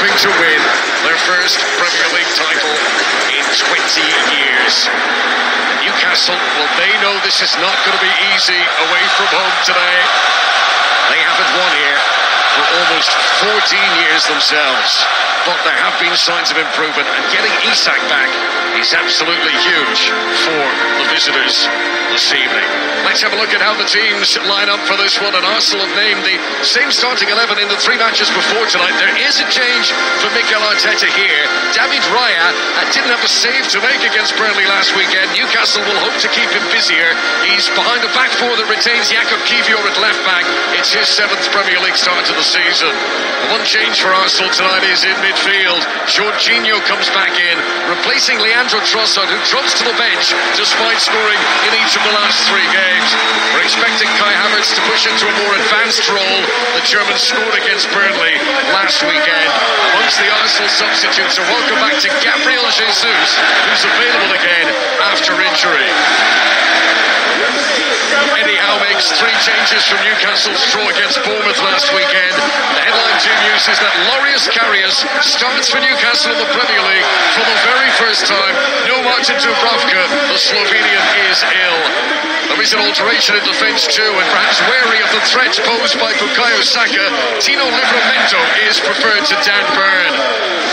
hoping to win their first Premier League title in 20 years. Newcastle, well, they know this is not going to be easy away from home today. They haven't won here for almost 14 years themselves, but there have been signs of improvement, and getting Isak back is absolutely huge for the visitors this evening. Let's have a look at how the teams line up for this one, and Arsenal have named the same starting 11 in the 3 matches before tonight. There is a change for Mikel Arteta here. David Raya didn't have a save to make against Burnley last weekend. Newcastle will hope to keep him busier. He's behind a back four that retains Jakob Kivior at left back. It's his 7th Premier League start of the season. The one change for Arsenal tonight is in midfield. Jorginho comes back in, replacing Leandro Trossard, who drops to the bench despite scoring in each of the last 3 games. We're expecting Kai Havertz to push into a more advanced role. The German scored against Burnley last weekend. Amongst the Arsenal substitutes, a welcome back to Gabriel Jesus, who's available again after injury. Eddie Howe makes 3 changes from Newcastle's draw against Bournemouth last weekend. The headline 2 news is that Loris Karius starts for Newcastle in the Premier League for the very first time. No Martin Dubravka, the Slovenian, is ill. There is an alteration in defence too, and perhaps wary of the threat posed by Bukayo Saka, Tino Livramento is preferred to Dan Burn.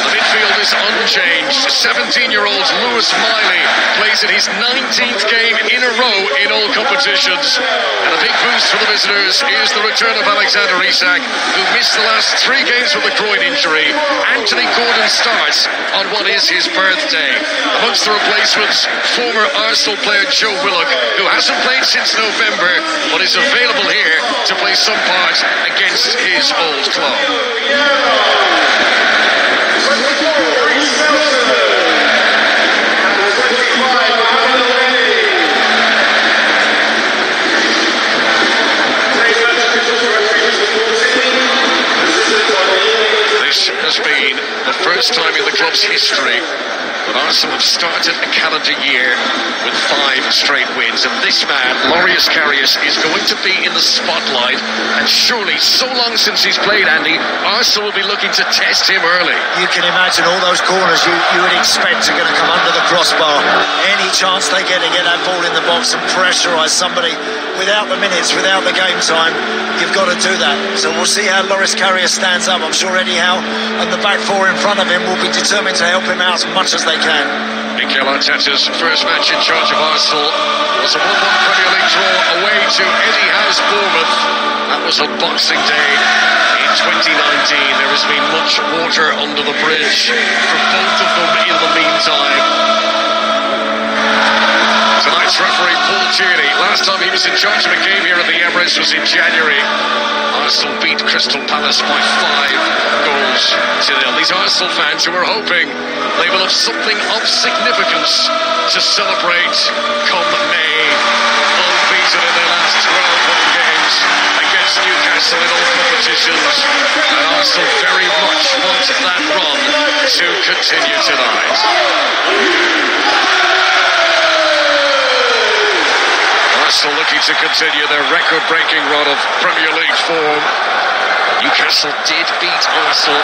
The midfield is unchanged. 17-year-old Lewis Miley plays in his 19th game in a row in all competitions. And a big boost for the visitors is the return of Alexander Isak, who missed the last 3 games with a groin injury. Anthony Gordon starts on what is his birthday. Amongst the replacements, former Arsenal player Joe Willock, who hasn't played since November, but is available here to play some part against his old club. This has been the first time in the club's history that Arsenal have started a calendar year with 5 straight wins, and this man, Loris Karius, is going to be in the spotlight, and surely, so long since he's played, Andy, Arsenal will be looking to test him early. You can imagine all those corners you would expect are going to come under the crossbar. Any chance they get to get that ball in the box and pressurise somebody without the minutes, without the game time, you've got to do that. So we'll see how Loris Karius stands up. I'm sure Eddie Howe and the back four in front of him will be determined to help him out as much as they can. Mikel Arteta's first match in charge of Arsenal was a 1-1 Premier League draw away to Eddie Howe's Bournemouth. That was on Boxing Day in 2019. There has been much water under the bridge for both of them in the meantime. Tonight's referee, Paul Tierney, last time he was in charge of a game here at the Emirates was in January. Arsenal beat Crystal Palace by 5 goals to 0. These Arsenal fans who are hoping they will have something of significance to celebrate come May. Unbeaten in their last 12 home games against Newcastle in all competitions. And Arsenal very much want that run to continue tonight. Arsenal looking to continue their record-breaking run of Premier League form. Newcastle did beat Arsenal